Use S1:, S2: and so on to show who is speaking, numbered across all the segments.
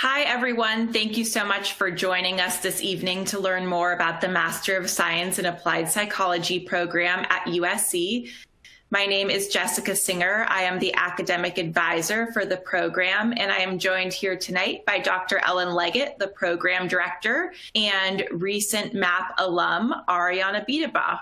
S1: Hi, everyone. Thank you so much for joining us this evening to learn more about the Master of Science in Applied Psychology program at USC. My name is Jessica Singer. I am the academic advisor for the program, and I am joined here tonight by Dr. Ellen Leggett, the program director, and recent MAP alum, Ariana Biedebach.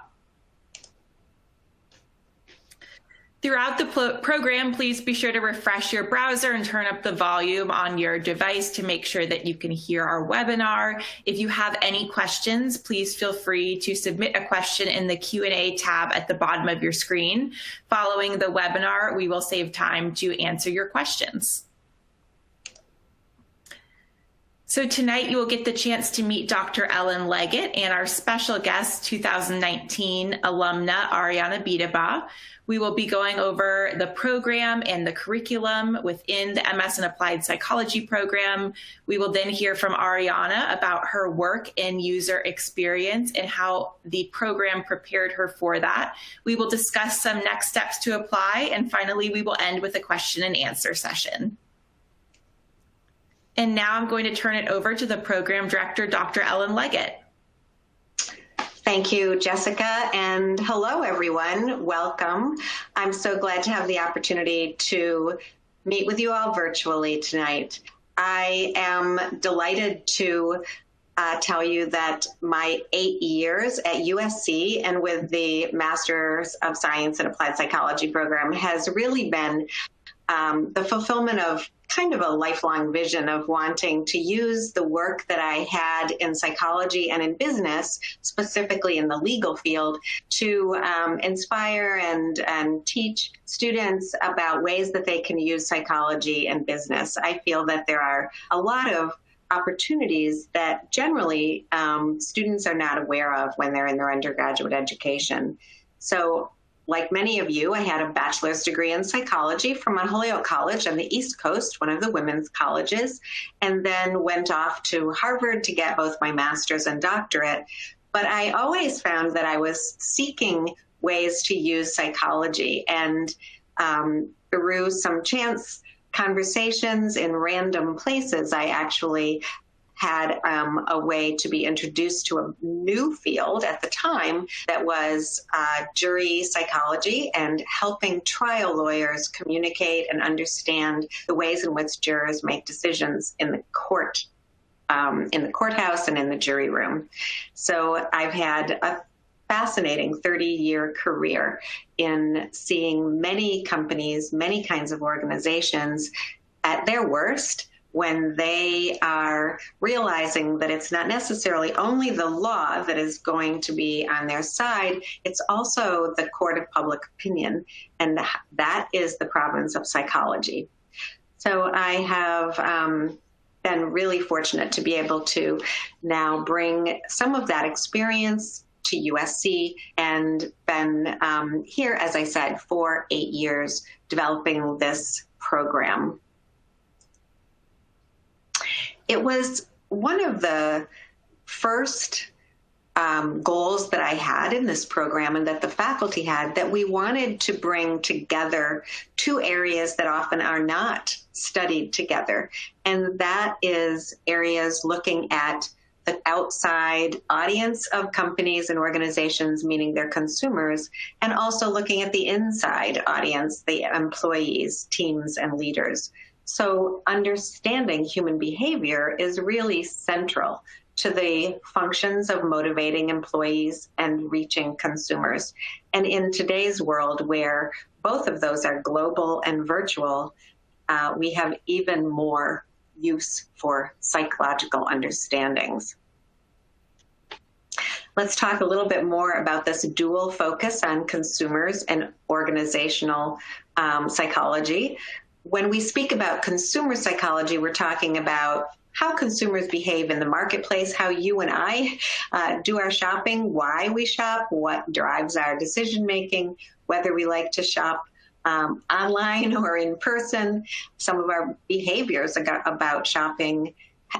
S1: Throughout the program, please be sure to refresh your browser and turn up the volume on your device to make sure that you can hear our webinar. If you have any questions, please feel free to submit a question in the Q&A tab at the bottom of your screen. Following the webinar, we will save time to answer your questions. So tonight you will get the chance to meet Dr. Ellen Leggett and our special guest, 2019 alumna Ariana Biedebach. We will be going over the program and the curriculum within the MS in Applied Psychology program. We will then hear from Ariana about her work in user experience and how the program prepared her for that. We will discuss some next steps to apply, and finally we will end with a question and answer session. And now I'm going to turn it over to the program director, Dr. Ellen Leggett.
S2: Thank you, Jessica, and hello, everyone. Welcome. I'm so glad to have the opportunity to meet with you all virtually tonight. I am delighted to tell you that my 8 years at USC and with the Masters of Science in Applied Psychology program has really been the fulfillment of kind of a lifelong vision of wanting to use the work that I had in psychology and in business, specifically in the legal field, to inspire and teach students about ways that they can use psychology in business. I feel that there are a lot of opportunities that generally students are not aware of when they're in their undergraduate education. So, like many of you, I had a bachelor's degree in psychology from Mount Holyoke College on the East Coast, one of the women's colleges, and then went off to Harvard to get both my master's and doctorate. But I always found that I was seeking ways to use psychology, and through some chance conversations in random places, I actually had a way to be introduced to a new field at the time that was jury psychology and helping trial lawyers communicate and understand the ways in which jurors make decisions in the court, in the courthouse and in the jury room. So I've had a fascinating 30-year career in seeing many companies, many kinds of organizations at their worst, when they are realizing that it's not necessarily only the law that is going to be on their side, it's also the court of public opinion, and that is the province of psychology. So I have been really fortunate to be able to now bring some of that experience to USC and been here, as I said, for 8 years developing this program. It was one of the first goals that I had in this program and that the faculty had, that we wanted to bring together two areas that often are not studied together. And that is areas looking at the outside audience of companies and organizations, meaning their consumers, and also looking at the inside audience, the employees, teams, and leaders. So understanding human behavior is really central to the functions of motivating employees and reaching consumers. And in today's world, where both of those are global and virtual, we have even more use for psychological understandings. Let's talk a little bit more about this dual focus on consumers and organizational psychology. When we speak about consumer psychology, we're talking about how consumers behave in the marketplace, how you and I do our shopping, why we shop, what drives our decision-making, whether we like to shop online or in person. Some of our behaviors about shopping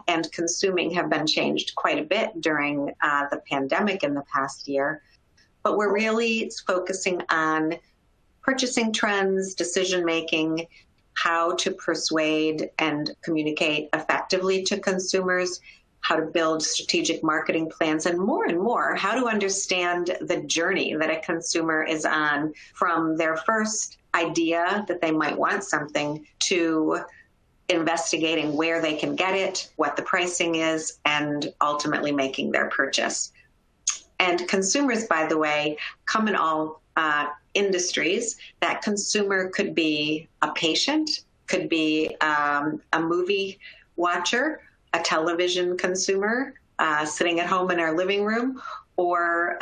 S2: and consuming have been changed quite a bit during the pandemic in the past year. But we're really focusing on purchasing trends, decision-making, how to persuade and communicate effectively to consumers, how to build strategic marketing plans, and more, how to understand the journey that a consumer is on from their first idea that they might want something to investigating where they can get it, what the pricing is, and ultimately making their purchase. And consumers, by the way, come in all industries. That consumer could be a patient, could be a movie watcher, a television consumer sitting at home in our living room, or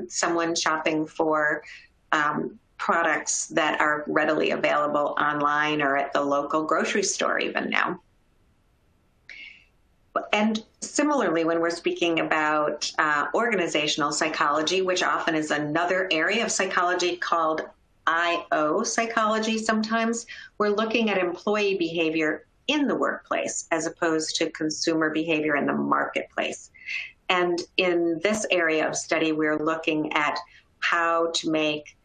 S2: someone shopping for products that are readily available online or at the local grocery store even now. And similarly, when we're speaking about organizational psychology, which often is another area of psychology called IO psychology sometimes, we're looking at employee behavior in the workplace as opposed to consumer behavior in the marketplace. And in this area of study, we're looking at how to make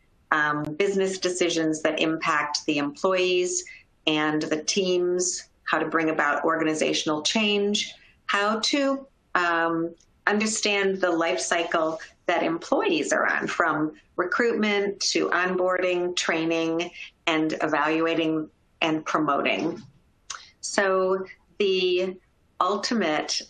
S2: business decisions that impact the employees and the teams, how to bring about organizational change, how to understand the life cycle that employees are on, from recruitment to onboarding, training, and evaluating and promoting. So the ultimate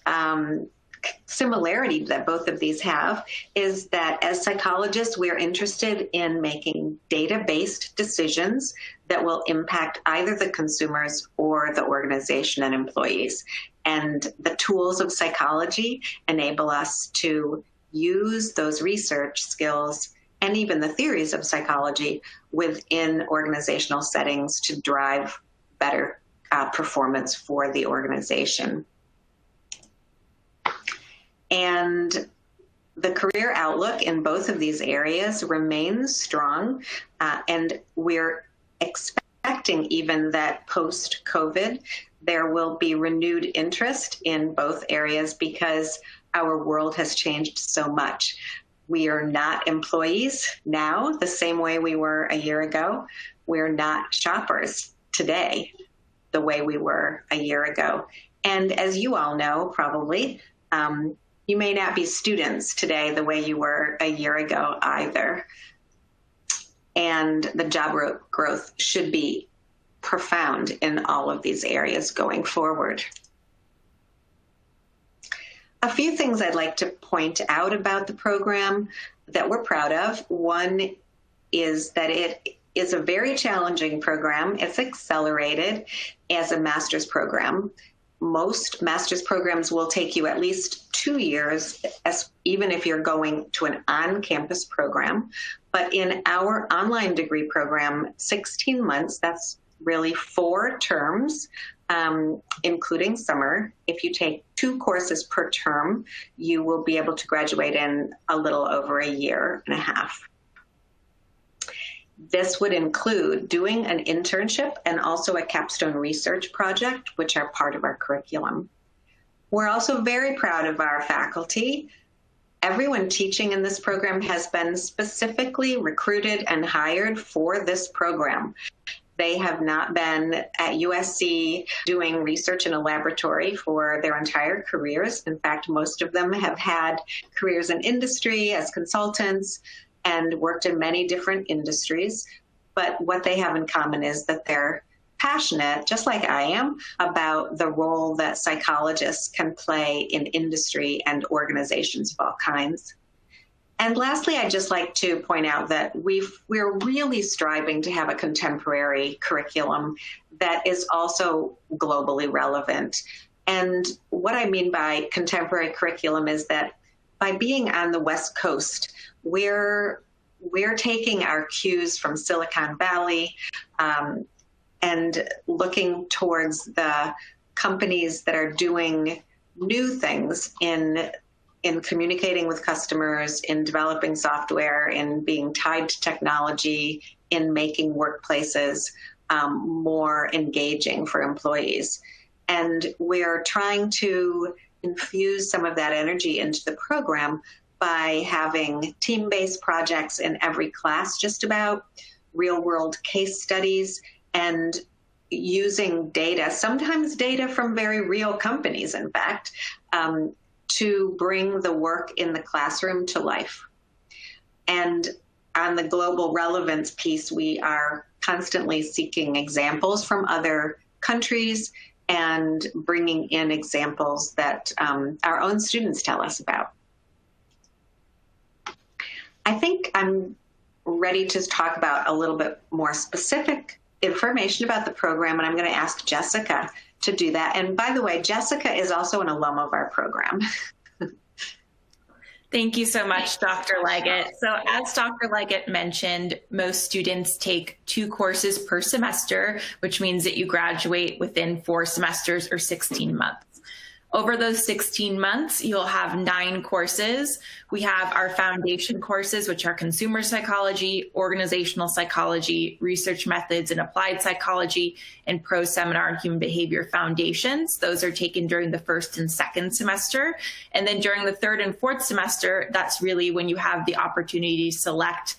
S2: similarity that both of these have is that as psychologists, we're interested in making data-based decisions that will impact either the consumers or the organization and employees. And the tools of psychology enable us to use those research skills and even the theories of psychology within organizational settings to drive better performance for the organization. And the career outlook in both of these areas remains strong, and we're expecting even that post-COVID, there will be renewed interest in both areas because our world has changed so much. We are not employees now the same way we were a year ago. We're not shoppers today the way we were a year ago. And as you all know, probably, you may not be students today the way you were a year ago either. And the job growth should be profound in all of these areas going forward. A few things I'd like to point out about the program that we're proud of. One is that it is a very challenging program. It's accelerated as a master's program. Most master's programs will take you at least 2 years, even if you're going to an on-campus program. But in our online degree program, 16 months, that's really 4 terms, including summer. If you take 2 courses per term, you will be able to graduate in a little over a year and a half. This would include doing an internship and also a capstone research project, which are part of our curriculum. We're also very proud of our faculty. Everyone teaching in this program has been specifically recruited and hired for this program. They have not been at USC doing research in a laboratory for their entire careers. In fact, most of them have had careers in industry as consultants and worked in many different industries. But what they have in common is that they're passionate, just like I am, about the role that psychologists can play in industry and organizations of all kinds. And lastly, I'd just like to point out that we're really striving to have a contemporary curriculum that is also globally relevant. And what I mean by contemporary curriculum is that by being on the West Coast, we're taking our cues from Silicon Valley and looking towards the companies that are doing new things in communicating with customers, in developing software, in being tied to technology, in making workplaces more engaging for employees. And we're trying to infuse some of that energy into the program by having team-based projects in every class, just about real-world case studies, and using data, sometimes data from very real companies, in fact, to bring the work in the classroom to life. And on the global relevance piece, we are constantly seeking examples from other countries and bringing in examples that our own students tell us about. I think I'm ready to talk about a little bit more specific information about the program, and I'm going to ask Jessica to do that. And by the way, Jessica is also an alum of our program.
S1: Thank you so much, Dr. Leggett. So as Dr. Leggett mentioned, most students take 2 courses per semester, which means that you graduate within 4 semesters or 16 months. Over those 16 months, you'll have 9 courses. We have our foundation courses, which are consumer psychology, organizational psychology, research methods and applied psychology, and pro seminar and human behavior foundations. Those are taken during the 1st and 2nd semester. And then during the 3rd and 4th semester, that's really when you have the opportunity to select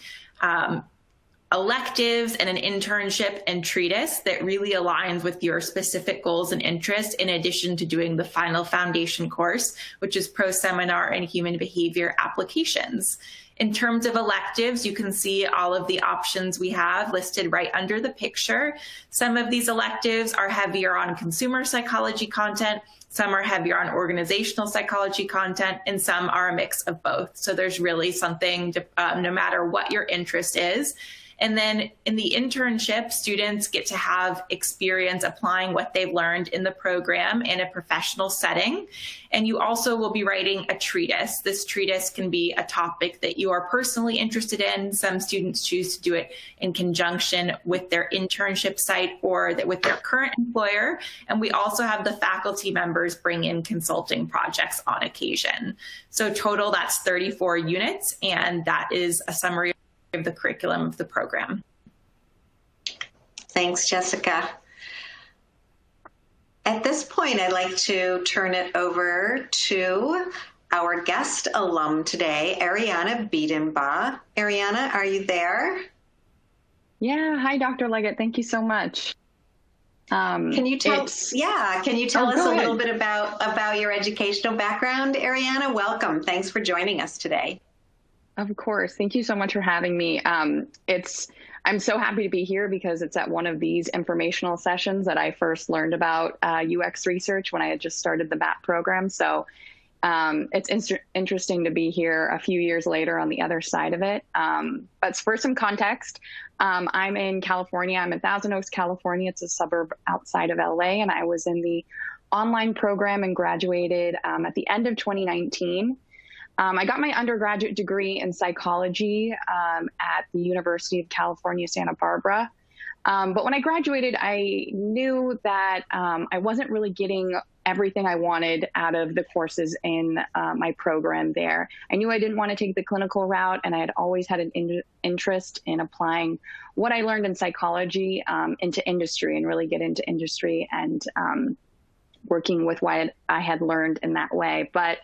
S1: electives and an internship and treatise that really aligns with your specific goals and interests, in addition to doing the final foundation course, which is pro seminar and human behavior applications. In terms of electives, you can see all of the options we have listed right under the picture. Some of these electives are heavier on consumer psychology content, some are heavier on organizational psychology content, and some are a mix of both. So there's really something to, no matter what your interest is. And then in the internship, students get to have experience applying what they've learned in the program in a professional setting. And you also will be writing a treatise. This treatise can be a topic that you are personally interested in. Some students choose to do it in conjunction with their internship site or with their current employer. And we also have the faculty members bring in consulting projects on occasion. So total, that's 34 units, and that is a summary of the curriculum of the program.
S2: Thanks, Jessica. At this point, I'd like to turn it over to our guest alum today, Ariana Biedenbach. Ariana, are you there?
S3: Yeah. Hi, Dr. Leggett. Thank you so much.
S2: Can you tell us a little bit about your educational background, Ariana? Welcome. Thanks for joining us today.
S3: Of course. Thank you so much for having me. I'm so happy to be here because it's at one of these informational sessions that I first learned about UX research when I had just started the MAP program. So it's interesting to be here a few years later on the other side of it. But for some context, I'm in California. I'm in Thousand Oaks, California. It's a suburb outside of LA. And I was in the online program and graduated at the end of 2019. I got my undergraduate degree in psychology at the University of California, Santa Barbara. But when I graduated, I knew that I wasn't really getting everything I wanted out of the courses in my program there. I knew I didn't want to take the clinical route, and I had always had an interest in applying what I learned in psychology into industry and really get into industry and working with what I had learned in that way. But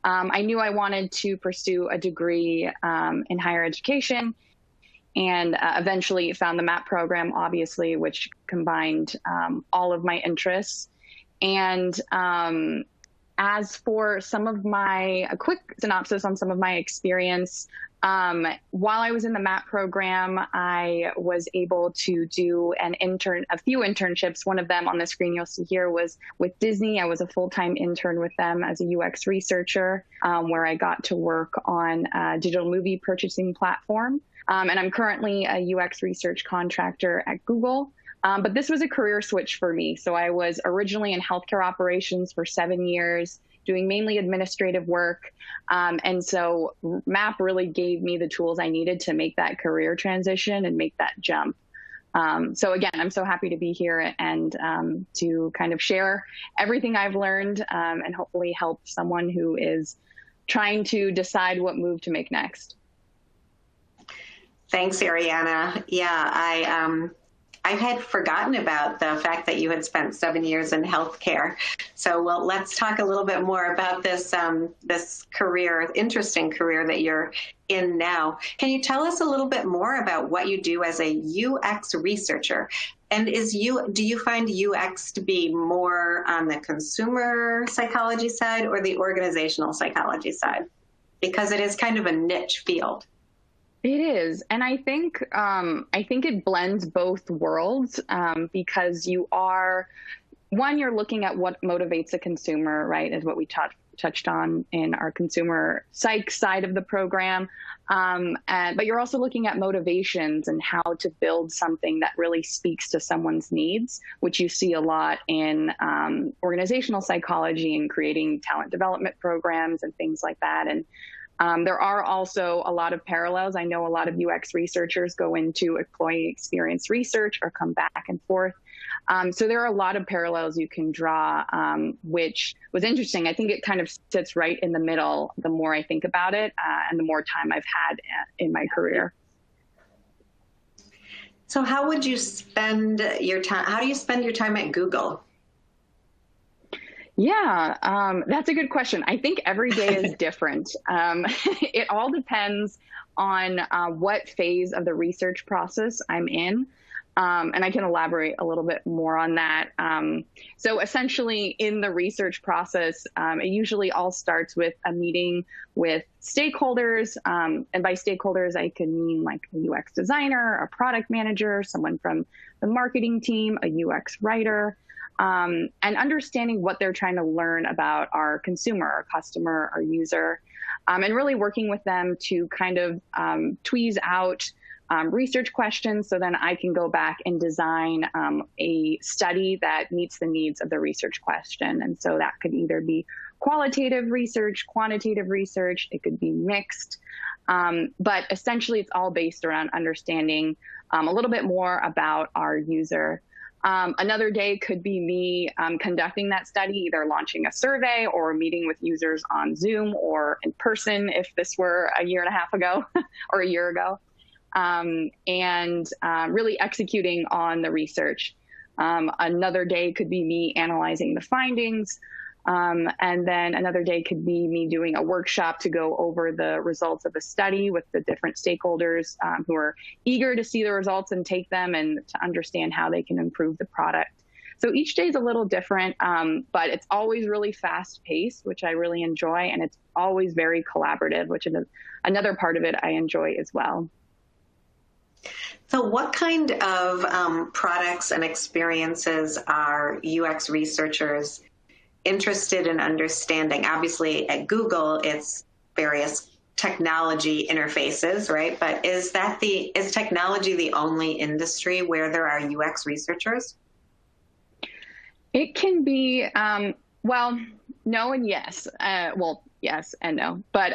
S3: I knew I wanted to pursue a degree in higher education, and eventually found the MAP program, obviously, which combined all of my interests. And as for a quick synopsis on some of my experience, while I was in the MAP program, I was able to do a few internships. One of them on the screen you'll see here was with Disney. I was a full-time intern with them as a UX researcher, where I got to work on a digital movie purchasing platform. And I'm currently a UX research contractor at Google. But this was a career switch for me. So I was originally in healthcare operations for 7 years, doing mainly administrative work. And so MAP really gave me the tools I needed to make that career transition and make that jump. So again, I'm so happy to be here and to kind of share everything I've learned and hopefully help someone who is trying to decide what move to make next.
S2: Thanks, Ariana. Yeah, I had forgotten about the fact that you had spent 7 years in healthcare. So, well, let's talk a little bit more about this interesting career that you're in now. Can you tell us a little bit more about what you do as a UX researcher? And do you find UX to be more on the consumer psychology side or the organizational psychology side? Because it is kind of a niche field.
S3: It is, and I think it blends both worlds, because you're looking at what motivates a consumer, right? Is what we touched on in our consumer psych side of the program. But you're also looking at motivations and how to build something that really speaks to someone's needs, which you see a lot in organizational psychology and creating talent development programs and things like that. And there are also a lot of parallels. I know a lot of UX researchers go into employee experience research or come back and forth. So there are a lot of parallels you can draw, which was interesting. I think it kind of sits right in the middle the more I think about it, and the more time I've had in my career.
S2: So how would you spend your time? How do you spend your time at Google?
S3: Yeah, that's a good question. I think every day is different. It all depends on what phase of the research process I'm in. And I can elaborate a little bit more on that. So essentially in the research process, it usually all starts with a meeting with stakeholders. And by stakeholders, I can mean like a UX designer, a product manager, someone from the marketing team, a UX writer, and understanding what they're trying to learn about our consumer, our customer, our user, and really working with them to kind of tweeze out research questions, so then I can go back and design a study that meets the needs of the research question. And so that could either be qualitative research, quantitative research, it could be mixed. But essentially it's all based around understanding a little bit more about our user. Another day could be me conducting that study, either launching a survey or meeting with users on Zoom or in person if this were a year and a half ago or a year ago. And really executing on the research. Another day could be me analyzing the findings. And then another day could be me doing a workshop to go over the results of the study with the different stakeholders who are eager to see the results and take them and to understand how they can improve the product. So each day is a little different, but it's always really fast paced, which I really enjoy. And it's always very collaborative, which is another part of it I enjoy as well.
S2: So what kind of products and experiences are UX researchers interested in understanding? Obviously at Google, it's various technology interfaces, right? But is technology the only industry where there are UX researchers?
S3: It can be, well, no and yes. Yes and no. But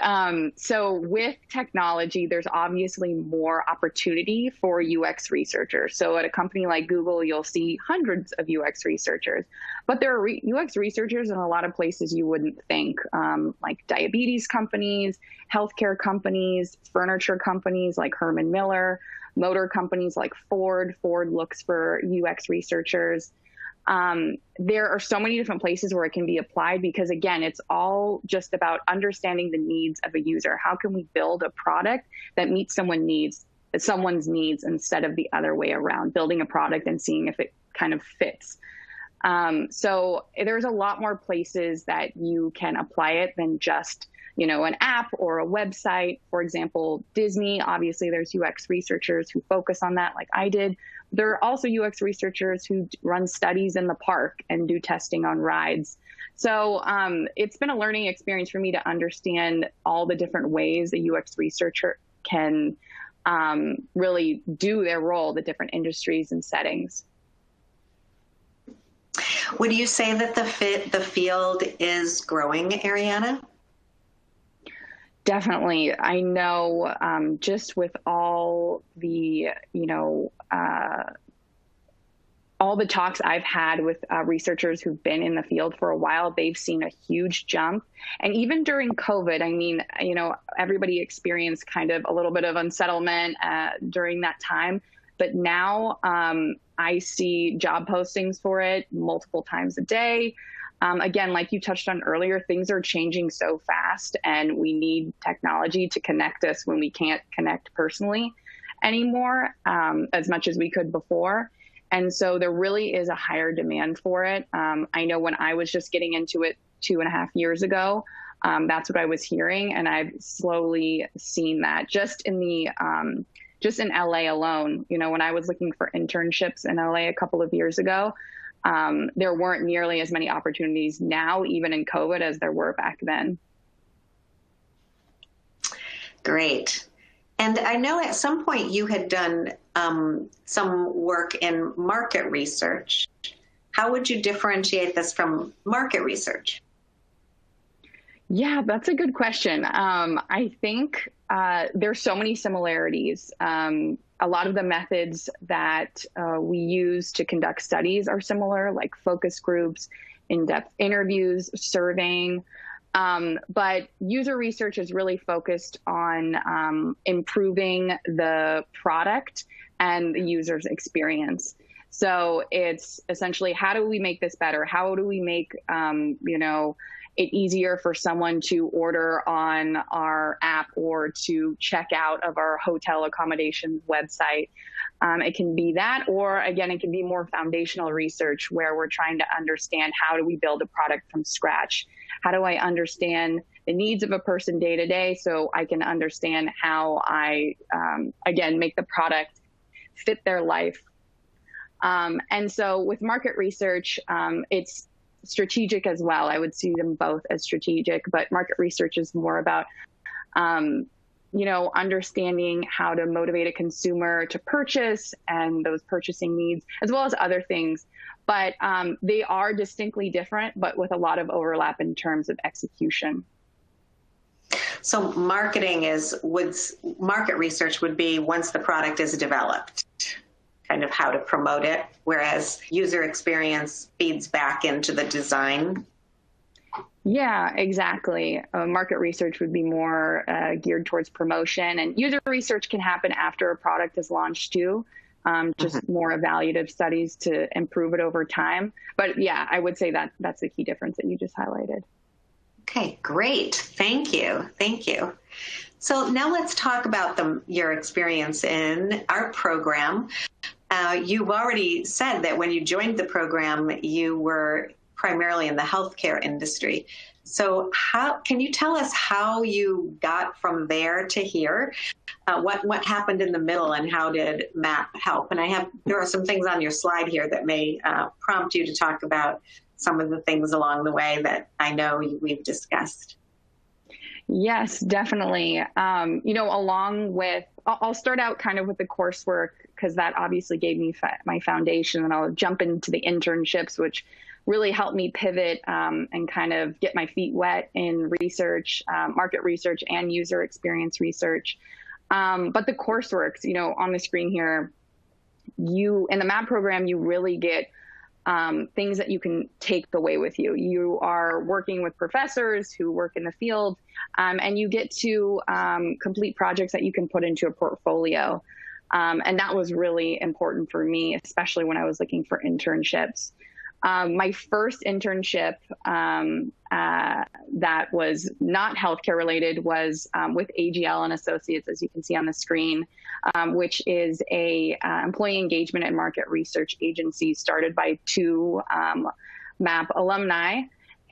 S3: so with technology, there's obviously more opportunity for UX researchers. So at a company like Google, you'll see hundreds of UX researchers. But there are UX researchers in a lot of places you wouldn't think, like diabetes companies, healthcare companies, furniture companies like Herman Miller, motor companies like Ford. Ford looks for UX researchers. There are so many different places where it can be applied because, again, it's all just about understanding the needs of a user. How can we build a product that meets someone's needs instead of the other way around, building a product and seeing if it kind of fits. So there's a lot more places that you can apply it than just, an app or a website. For example, Disney, obviously there's UX researchers who focus on that like I did. There are also UX researchers who run studies in the park and do testing on rides. So it's been a learning experience for me to understand all the different ways a UX researcher can really do their role, the different industries and settings.
S2: Would you say that the field is growing, Ariana?
S3: Definitely. I know just with all the, all the talks I've had with researchers who've been in the field for a while, they've seen a huge jump. And even during COVID, I mean, everybody experienced kind of a little bit of unsettlement during that time. But now I see job postings for it multiple times a day. Again, like you touched on earlier, things are changing so fast and we need technology to connect us when we can't connect personally anymore as much as we could before. And so there really is a higher demand for it. I know when I was just getting into it 2.5 years ago, that's what I was hearing. And I've slowly seen that just in LA alone. You know, when I was looking for internships in LA a couple of years ago, there weren't nearly as many opportunities now, even in COVID, as there were back then.
S2: Great. And I know at some point you had done some work in market research. How would you differentiate this from market research?
S3: Yeah, that's a good question. I think there's so many similarities. A lot of the methods that we use to conduct studies are similar, like focus groups, in-depth interviews, surveying. But user research is really focused on improving the product and the user's experience. So it's essentially, how do we make this better? How do we make, it easier for someone to order on our app or to check out of our hotel accommodations website? It can be that, or again, it can be more foundational research where we're trying to understand, how do we build a product from scratch? How do I understand the needs of a person day to day so I can understand how I, again, make the product fit their life? And so with market research, it's strategic as well. I would see them both as strategic, but market research is more about, understanding how to motivate a consumer to purchase and those purchasing needs, as well as other things. But they are distinctly different, but with a lot of overlap in terms of execution.
S2: So market research would be once the product is developed, kind of how to promote it, whereas user experience feeds back into the design.
S3: Yeah, exactly. Market research would be more geared towards promotion, and user research can happen after a product is launched too. Just more evaluative studies to improve it over time. But yeah, I would say that that's the key difference that you just highlighted.
S2: Okay, great. Thank you. Thank you. So now let's talk about your experience in our program. You've already said that when you joined the program, you were primarily in the healthcare industry. So can you tell us how you got from there to here? What happened in the middle, and how did MAP help? And there are some things on your slide here that may prompt you to talk about some of the things along the way that I know we've discussed.
S3: Yes, definitely. Along with, I'll start out kind of with the coursework, because that obviously gave me my foundation, and I'll jump into the internships, which really helped me pivot and kind of get my feet wet in research, market research, and user experience research. But the coursework, on the screen here, in the MAP program, you really get things that you can take away with you. You are working with professors who work in the field, and you get to complete projects that you can put into a portfolio. And that was really important for me, especially when I was looking for internships. My first internship that was not healthcare related was with AGL and Associates, as you can see on the screen, which is a employee engagement and market research agency started by two MAP alumni.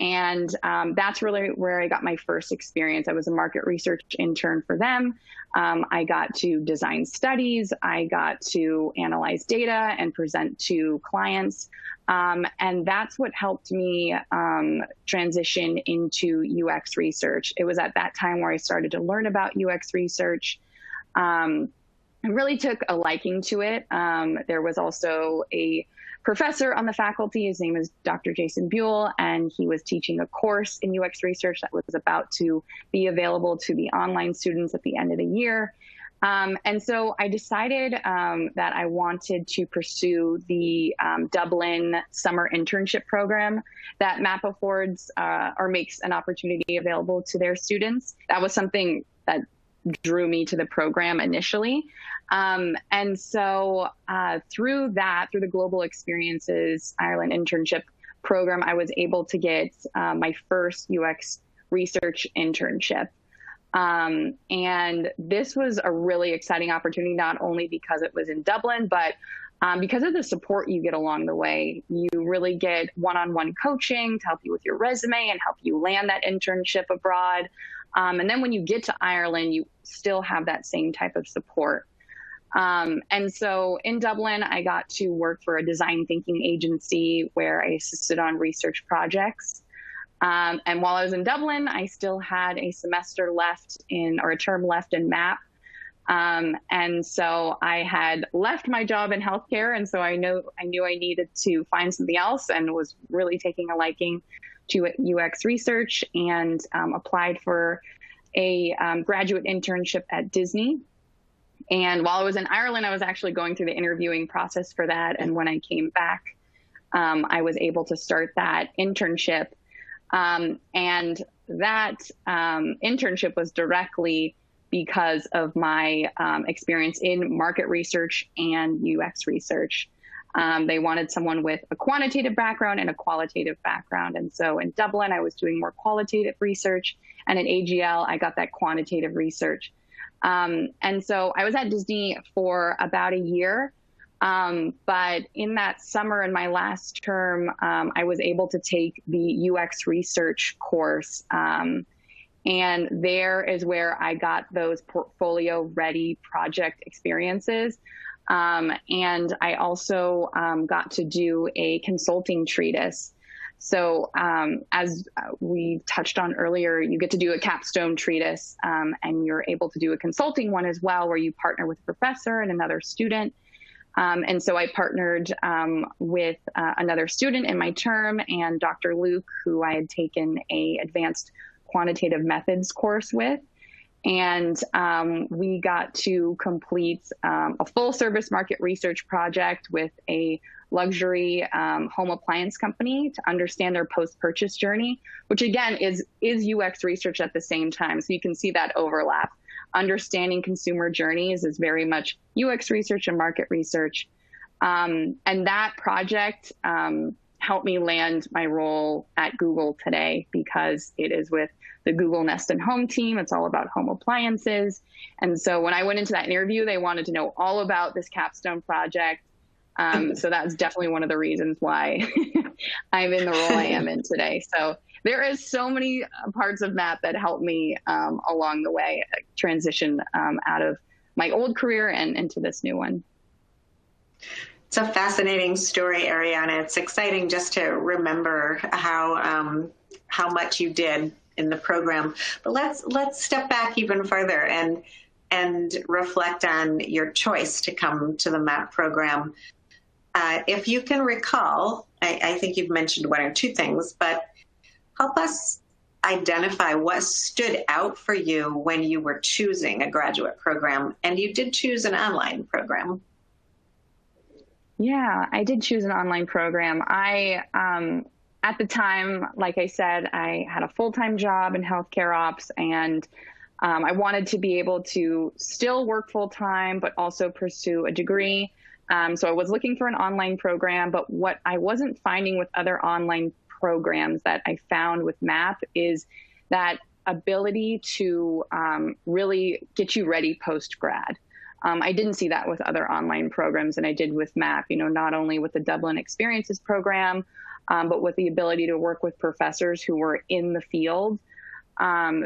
S3: And that's really where I got my first experience. I was a market research intern for them. I got to design studies. I got to analyze data and present to clients. And that's what helped me transition into UX research. It was at that time where I started to learn about UX research. I really took a liking to it. There was also a professor on the faculty. His name is Dr. Jason Buell, and he was teaching a course in UX research that was about to be available to the online students at the end of the year. And so I decided that I wanted to pursue the Dublin summer internship program that MAP affords or makes an opportunity available to their students. That was something that drew me to the program initially. And so through the Global Experiences Ireland internship program, I was able to get my first UX research internship. And this was a really exciting opportunity, not only because it was in Dublin, but because of the support you get along the way. You really get one-on-one coaching to help you with your resume and help you land that internship abroad. And then when you get to Ireland, you still have that same type of support. And so in Dublin, I got to work for a design thinking agency where I assisted on research projects. And while I was in Dublin, I still had a semester left or a term left in MAP. And so I had left my job in healthcare. And so I knew I needed to find something else, and was really taking a liking to UX research, and applied for a graduate internship at Disney. And while I was in Ireland, I was actually going through the interviewing process for that. And when I came back, I was able to start that internship. And that internship was directly because of my experience in market research and UX research. They wanted someone with a quantitative background and a qualitative background. And so in Dublin, I was doing more qualitative research. And at AGL, I got that quantitative research. And so I was at Disney for about a year. But in that summer, in my last term, I was able to take the UX research course. And there is where I got those portfolio ready project experiences. And I also got to do a consulting treatise. So as we touched on earlier, you get to do a capstone treatise, and you're able to do a consulting one as well, where you partner with a professor and another student. And so I partnered with another student in my term, and Dr. Luke, who I had taken a advanced quantitative methods course with. And we got to complete a full service market research project with a luxury home appliance company to understand their post-purchase journey, which again is UX research at the same time. So you can see that overlap. Understanding consumer journeys is very much UX research and market research. And that project helped me land my role at Google today, because it is with the Google Nest and Home team. It's all about home appliances. And so when I went into that interview, they wanted to know all about this capstone project. So that's definitely one of the reasons why I'm in the role I am in today. So there is so many parts of MAP that helped me along the way transition out of my old career and into this new one.
S2: It's a fascinating story, Ariana. It's exciting just to remember how much you did in the program. But let's step back even further and reflect on your choice to come to the MAP program. If you can recall, I think you've mentioned one or two things, but help us identify what stood out for you when you were choosing a graduate program, and you did choose an online program.
S3: Yeah, I did choose an online program. At the time, like I said, I had a full-time job in healthcare ops, and I wanted to be able to still work full-time, but also pursue a degree. So I was looking for an online program, but what I wasn't finding with other online programs that I found with MAP is that ability to really get you ready post-grad. I didn't see that with other online programs, and I did with MAP, not only with the Dublin Experiences program, but with the ability to work with professors who were in the field.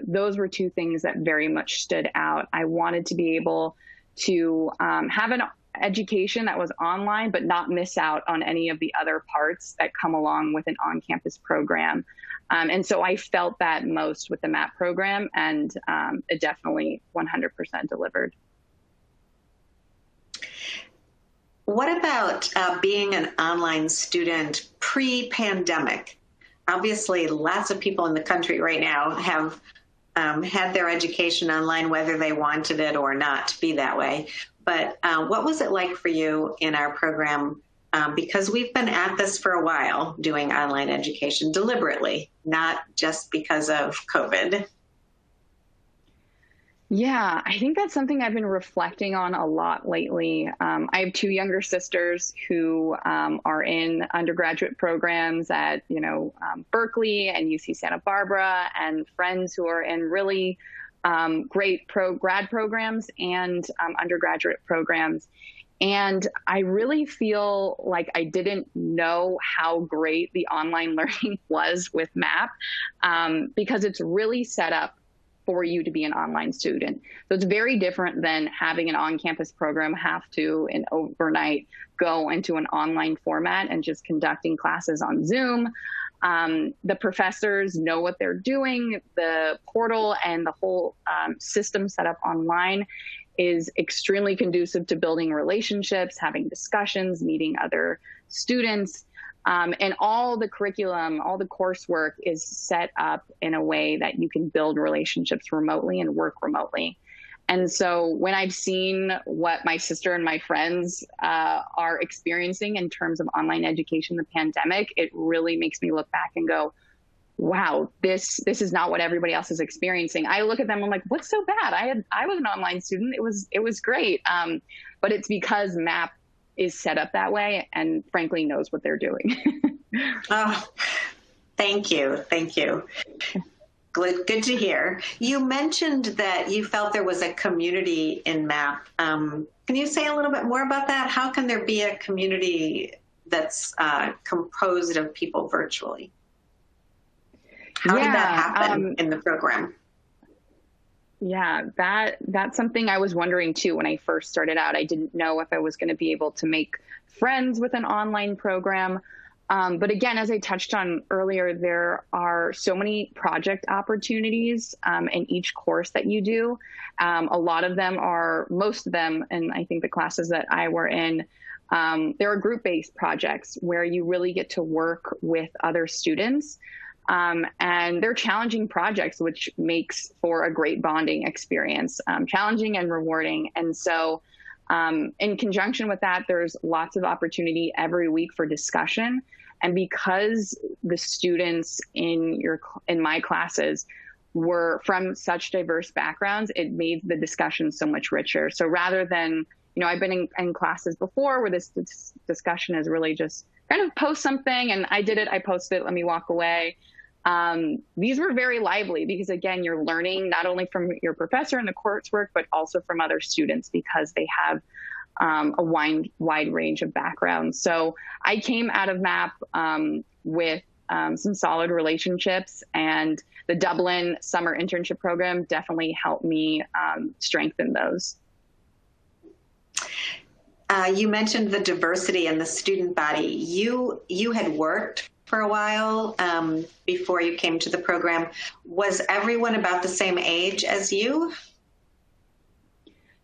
S3: Those were two things that very much stood out. I wanted to be able to have an education that was online, but not miss out on any of the other parts that come along with an on-campus program. And so I felt that most with the MAP program, and it definitely 100% delivered.
S2: What about being an online student pre-pandemic? Obviously, lots of people in the country right now have had their education online, whether they wanted it or not to be that way. But what was it like for you in our program? Because we've been at this for a while, doing online education deliberately, not just because of COVID.
S3: Yeah, I think that's something I've been reflecting on a lot lately. I have two younger sisters who are in undergraduate programs at, Berkeley and UC Santa Barbara, and friends who are in really great grad programs and undergraduate programs. And I really feel like I didn't know how great the online learning was with MAP, because it's really set up for you to be an online student. So it's very different than having an on-campus program have to, in overnight, go into an online format and just conducting classes on Zoom. The professors know what they're doing. The portal and the whole system set up online is extremely conducive to building relationships, having discussions, meeting other students. And all the curriculum, all the coursework is set up in a way that you can build relationships remotely and work remotely. And so when I've seen what my sister and my friends are experiencing in terms of online education, the pandemic, it really makes me look back and go, wow, this is not what everybody else is experiencing. I look at them, I'm like, what's so bad? I was an online student. It was great. But it's because MAP is set up that way and frankly knows what they're doing.
S2: Oh, thank you. Thank you. Good to hear. You mentioned that you felt there was a community in MAP. Can you say a little bit more about that? How can there be a community that's composed of people virtually? How did that happen in the program?
S3: Yeah, that's something I was wondering too when I first started out. I didn't know if I was going to be able to make friends with an online program. But again, as I touched on earlier, there are so many project opportunities in each course that you do. Most of them, and I think the classes that I were in, there are group-based projects where you really get to work with other students. And they're challenging projects, which makes for a great bonding experience, challenging and rewarding. And so in conjunction with that, there's lots of opportunity every week for discussion. And because the students in my classes were from such diverse backgrounds, it made the discussion so much richer. So rather than, I've been in classes before where this discussion is really just kind of post something and I did it, I posted it, let me walk away. These were very lively because, again, you're learning not only from your professor in the coursework, but also from other students because they have a wide range of backgrounds. So I came out of MAP with some solid relationships, and the Dublin summer internship program definitely helped me strengthen those.
S2: You mentioned the diversity in the student body. You had worked for a while before you came to the program. Was everyone about the same age as you?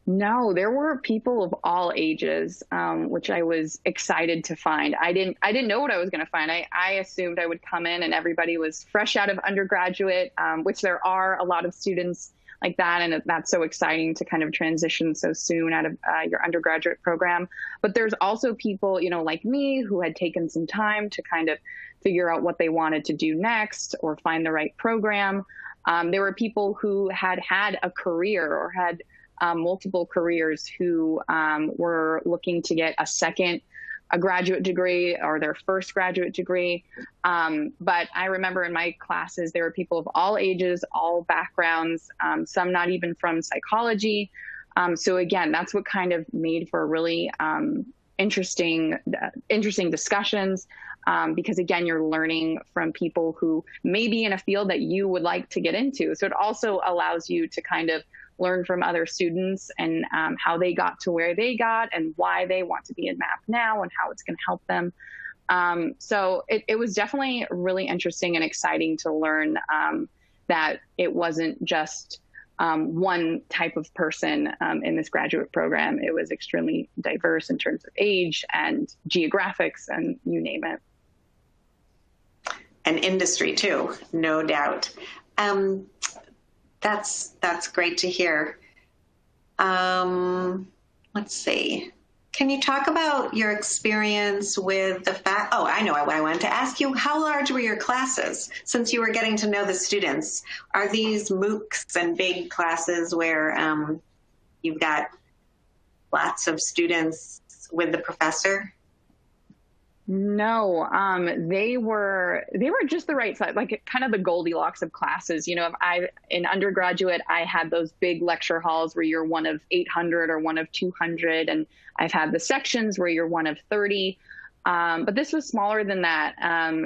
S3: No, there were people of all ages, which I was excited to find. I didn't know what I was going to find. I assumed I would come in and everybody was fresh out of undergraduate, which there are a lot of students like that. And that's so exciting to kind of transition so soon out of your undergraduate program. But there's also people, like me who had taken some time to kind of figure out what they wanted to do next or find the right program. There were people who had a career or had multiple careers who were looking to get a graduate degree or their first graduate degree. But I remember in my classes, there were people of all ages, all backgrounds, some not even from psychology. So again, that's what kind of made for really interesting discussions. Because again, you're learning from people who may be in a field that you would like to get into. So it also allows you to kind of learn from other students and how they got to where they got and why they want to be in MAP now and how it's going to help them. So it was definitely really interesting and exciting to learn that it wasn't just one type of person in this graduate program. It was extremely diverse in terms of age and geographics and you name it.
S2: And industry too, no doubt. That's great to hear. Let's see. Can you talk about your experience with the fact? Oh, I know what I wanted to ask you. How large were your classes since you were getting to know the students? Are these MOOCs and big classes where you've got lots of students with the professor?
S3: No, they were just the right size, like kind of the Goldilocks of classes. You know, in undergraduate, I had those big lecture halls where you're one of 800 or one of 200, and I've had the sections where you're one of 30. But this was smaller than that.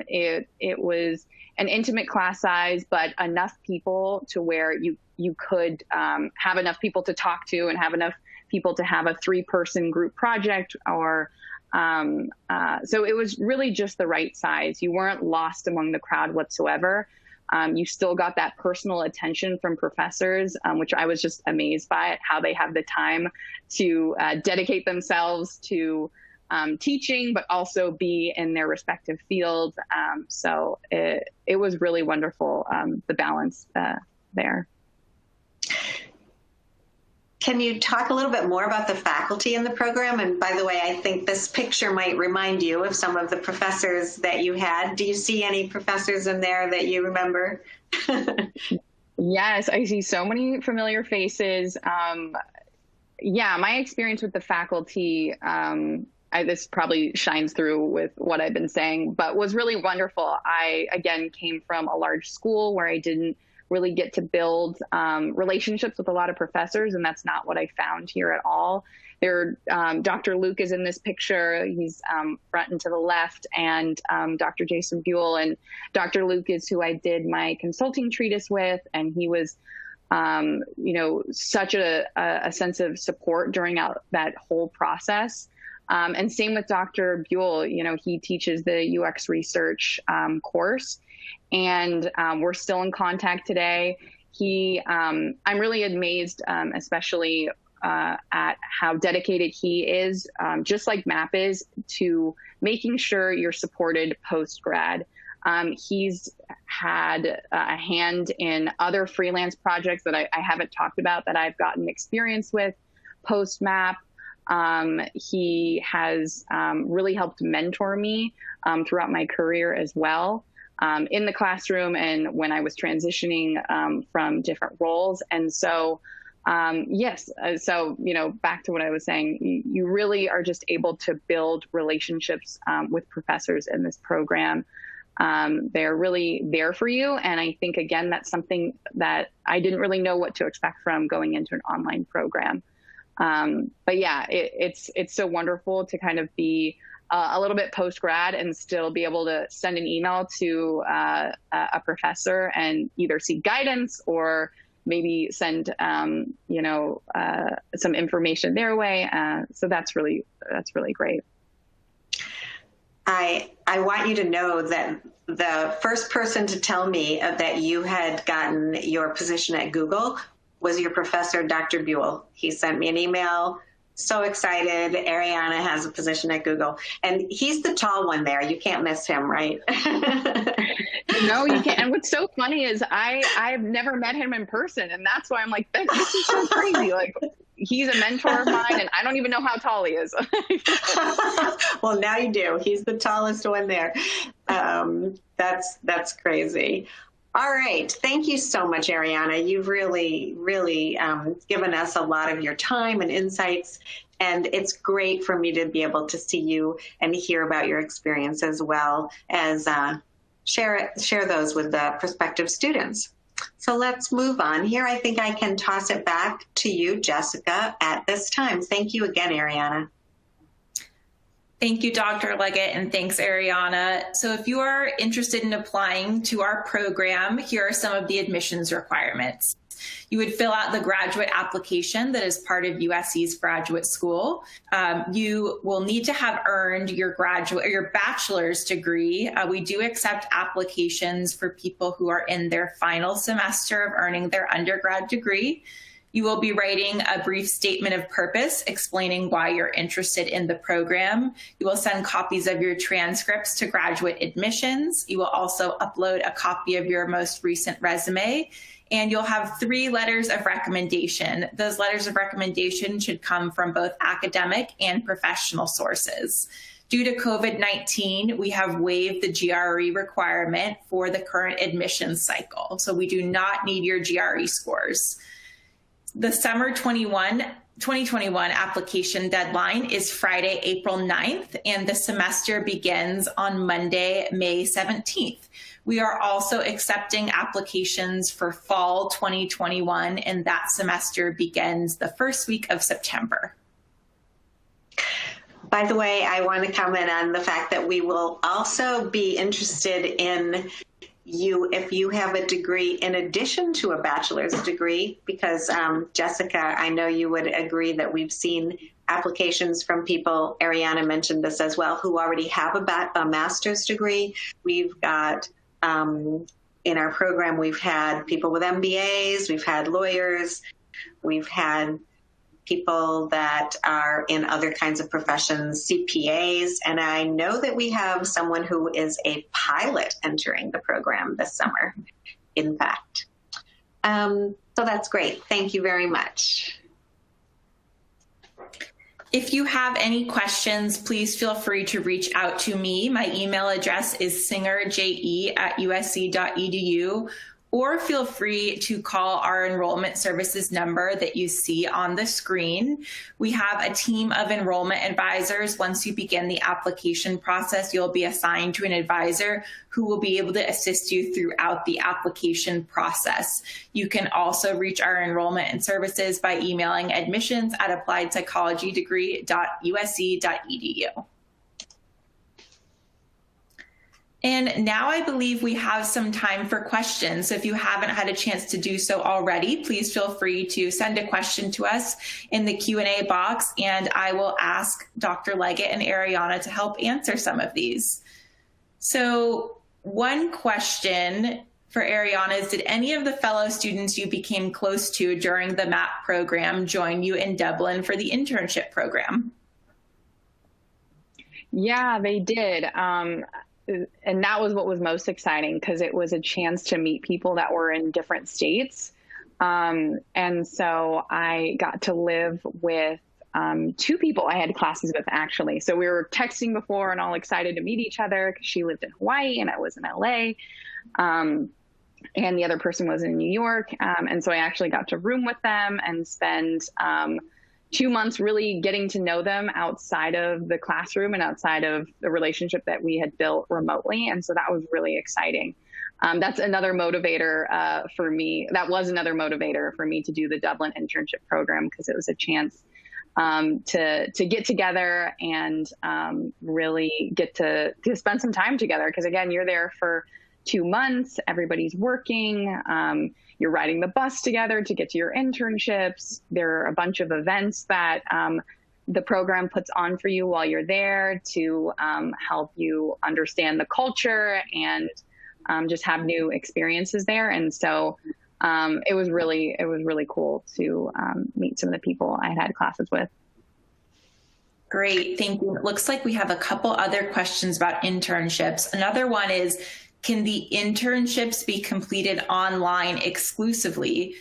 S3: It was an intimate class size, but enough people to where you could have enough people to talk to and have enough people to have a 3-person group project or so it was really just the right size. You weren't lost among the crowd whatsoever. You still got that personal attention from professors, which I was just amazed by how they have the time to dedicate themselves to teaching, but also be in their respective fields. So it was really wonderful, the balance there.
S2: Can you talk a little bit more about the faculty in the program? And by the way, I think this picture might remind you of some of the professors that you had. Do you see any professors in there that you remember?
S3: Yes, I see so many familiar faces. Yeah, my experience with the faculty, this probably shines through with what I've been saying, but was really wonderful. I, again, came from a large school where I didn't really get to build relationships with a lot of professors, and that's not what I found here at all. Dr. Luke is in this picture. He's front and to the left, and Dr. Jason Buell. And Dr. Luke is who I did my consulting treatise with, and he was, such a sense of support during that whole process. And same with Dr. Buell. He teaches the UX research course, and we're still in contact today. I'm really amazed, especially at how dedicated he is, just like MAP is, to making sure you're supported post-grad. He's had a hand in other freelance projects that I haven't talked about that I've gotten experience with post-MAP. He has really helped mentor me throughout my career as well, in the classroom and when I was transitioning from different roles. And so, yes, so, back to what I was saying, you really are just able to build relationships with professors in this program. They're really there for you. And I think, again, that's something that I didn't really know what to expect from going into an online program. But yeah, it's so wonderful to kind of be a little bit post-grad and still be able to send an email to a professor and either seek guidance or maybe send, some information their way. So that's really great.
S2: I want you to know that the first person to tell me that you had gotten your position at Google was your professor, Dr. Buell. He sent me an email, so excited, Ariana has a position at Google. And he's the tall one there. You can't miss him, right?
S3: No, you can't. And what's so funny is I've never met him in person. And that's why I'm like, this is so crazy. Like, he's a mentor of mine, and I don't even know how tall he is.
S2: Well, now you do. He's the tallest one there. That's crazy. All right. Thank you so much, Ariana. You've really, really given us a lot of your time and insights, and it's great for me to be able to see you and hear about your experience as well as share those with the prospective students. So let's move on here. I think I can toss it back to you, Jessica, at this time. Thank you again, Ariana.
S1: Thank you, Dr. Leggett, and thanks, Ariana. So if you are interested in applying to our program, here are some of the admissions requirements. You would fill out the graduate application that is part of USC's graduate school. You will need to have earned your bachelor's degree. We do accept applications for people who are in their final semester of earning their undergrad degree. You will be writing a brief statement of purpose explaining why you're interested in the program. You will send copies of your transcripts to graduate admissions. You will also upload a copy of your most recent resume, and you'll have 3 letters of recommendation. Those letters of recommendation should come from both academic and professional sources. Due to COVID-19, we have waived the GRE requirement for the current admissions cycle, so we do not need your GRE scores. The summer 2021 application deadline is Friday, April 9th, and the semester begins on Monday, May 17th. We are also accepting applications for fall 2021, and that semester begins the first week of September.
S2: By the way, I want to comment on the fact that we will also be interested in you if you have a degree in addition to a bachelor's degree, because Jessica, I know you would agree that we've seen applications from people, Ariana mentioned this as well, who already have a master's degree. We've got, in our program, we've had people with MBAs, we've had lawyers, we've had people that are in other kinds of professions, CPAs, and I know that we have someone who is a pilot entering the program this summer, in fact. So that's great. Thank you very much.
S1: If you have any questions, please feel free to reach out to me. My email address is singerje@usc.edu, or feel free to call our enrollment services number that you see on the screen. We have a team of enrollment advisors. Once you begin the application process, you'll be assigned to an advisor who will be able to assist you throughout the application process. You can also reach our enrollment and services by emailing admissions@appliedpsychologydegree.usc.edu. And now I believe we have some time for questions. So if you haven't had a chance to do so already, please feel free to send a question to us in the Q&A box, and I will ask Dr. Leggett and Ariana to help answer some of these. So one question for Ariana is, did any of the fellow students you became close to during the MAP program join you in Dublin for the internship program?
S3: Yeah, they did. And that was what was most exciting, because it was a chance to meet people that were in different states. And so I got to live with two people I had classes with, actually. So we were texting before and all excited to meet each other, because she lived in Hawaii and I was in LA. And the other person was in New York. And so I actually got to room with them and spend 2 months really getting to know them outside of the classroom and outside of the relationship that we had built remotely. And so that was really exciting. That's another motivator for me. That was another motivator for me to do the Dublin internship program, because it was a chance to get together and really get to spend some time together. Because again, you're there for 2 months, everybody's working, you're riding the bus together to get to your internships. There are a bunch of events that the program puts on for you while you're there to help you understand the culture and just have new experiences there. And so it was really cool to meet some of the people I had classes with.
S1: Great, thank you. It looks like we have a couple other questions about internships. Another one is, can the internships be completed online exclusively?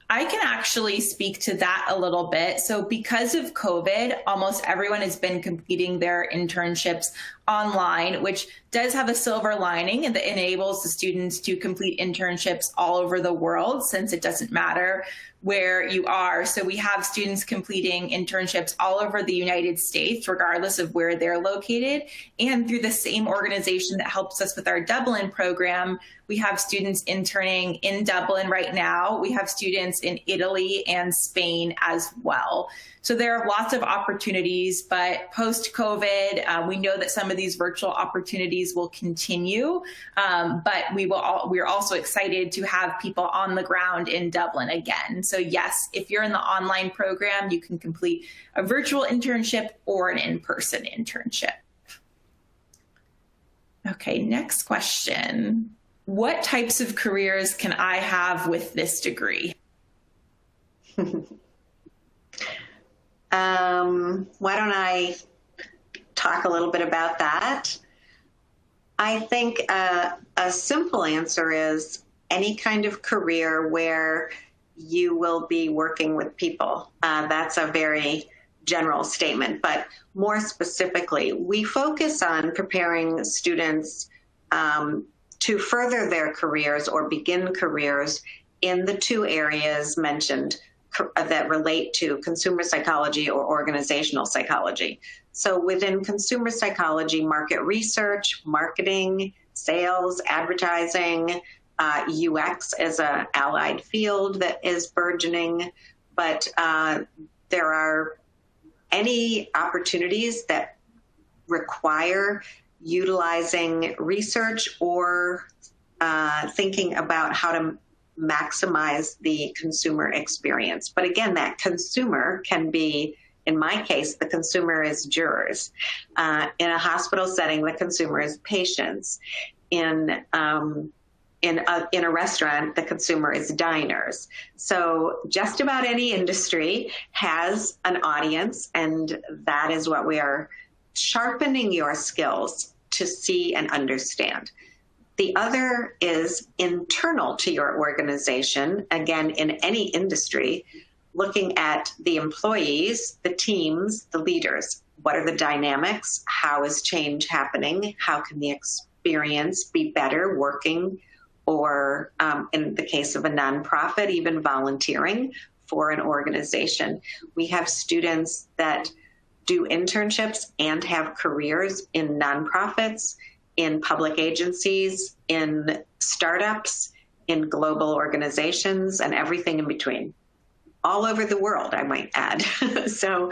S1: I can actually speak to that a little bit. So because of COVID, almost everyone has been completing their internships online, which does have a silver lining, and that enables the students to complete internships all over the world, since it doesn't matter where you are. So we have students completing internships all over the United States, regardless of where they're located. And through the same organization that helps us with our Dublin program, we have students interning in Dublin right now. We have students in Italy and Spain as well. So there are lots of opportunities, but post-COVID, we know that some of these virtual opportunities will continue, but we're also excited to have people on the ground in Dublin again. So yes, if you're in the online program, you can complete a virtual internship or an in-person internship. Okay, next question. What types of careers can I have with this degree?
S2: Why don't I talk a little bit about that? I think a simple answer is any kind of career where you will be working with people. That's a very general statement, but more specifically, we focus on preparing students to further their careers or begin careers in the two areas mentioned: that relate to consumer psychology or organizational psychology. So within consumer psychology, market research, marketing, sales, advertising, UX is an allied field that is burgeoning, but there are any opportunities that require utilizing research or thinking about how to maximize the consumer experience. But again, that consumer can be, in my case, the consumer is jurors. In a hospital setting, the consumer is patients. In a restaurant, the consumer is diners. So just about any industry has an audience, and that is what we are sharpening your skills to see and understand. The other is internal to your organization, again, in any industry, looking at the employees, the teams, the leaders. What are the dynamics? How is change happening? How can the experience be better working, or in the case of a nonprofit, even volunteering for an organization? We have students that do internships and have careers in nonprofits, in public agencies, in startups, in global organizations, and everything in between. All over the world, I might add. So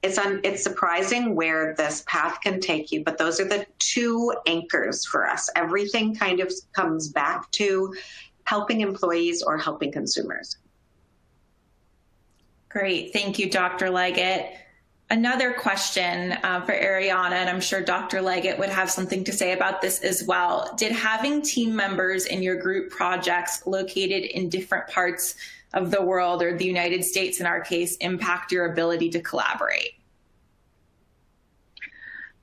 S2: it's surprising where this path can take you, but those are the two anchors for us. Everything kind of comes back to helping employees or helping consumers.
S1: Great. Thank you, Dr. Leggett. Another question for Ariana, and I'm sure Dr. Leggett would have something to say about this as well. Did having team members in your group projects located in different parts of the world, or the United States in our case, impact your ability to collaborate?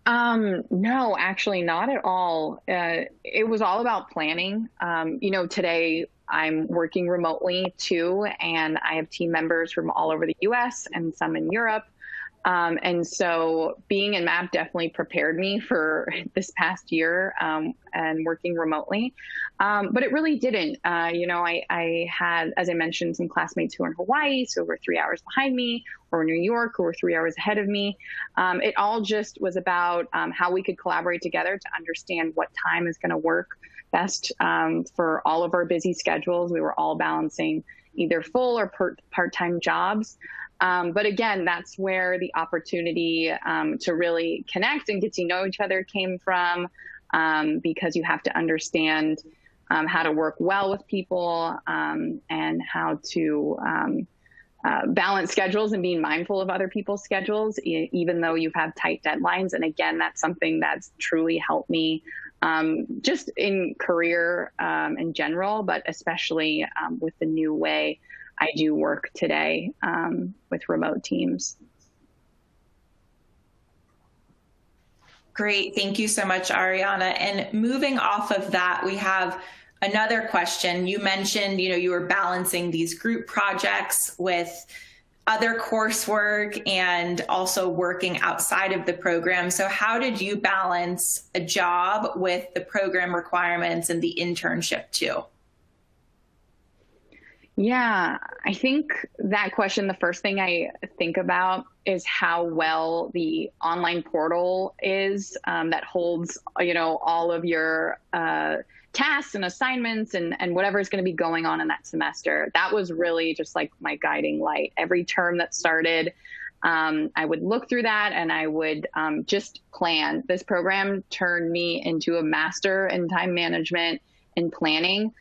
S3: No, actually not at all. It was all about planning. Today I'm working remotely too, and I have team members from all over the US and some in Europe. And so being in MAP definitely prepared me for this past year and working remotely. But it really didn't. I had, as I mentioned, some classmates who were in Hawaii, so were 3 hours behind me, or New York, who were 3 hours ahead of me. It all just was about how we could collaborate together to understand what time is going to work best for all of our busy schedules. We were all balancing either full or part-time jobs. But again, that's where the opportunity to really connect and get to know each other came from, because you have to understand how to work well with people and how to balance schedules and being mindful of other people's schedules, even though you have tight deadlines. And again, that's something that's truly helped me just in career in general, but especially with the new way I do work today with remote teams.
S1: Great. Thank you so much, Ariana. And moving off of that, we have another question. You mentioned, you were balancing these group projects with other coursework and also working outside of the program. So how did you balance a job with the program requirements and the internship too?
S3: Yeah, I think that question, the first thing I think about is how well the online portal is that holds, all of your tasks and assignments and whatever is going to be going on in that semester. That was really just like my guiding light. Every term that started, I would look through that and I would just plan. This program turned me into a master in time management and planning,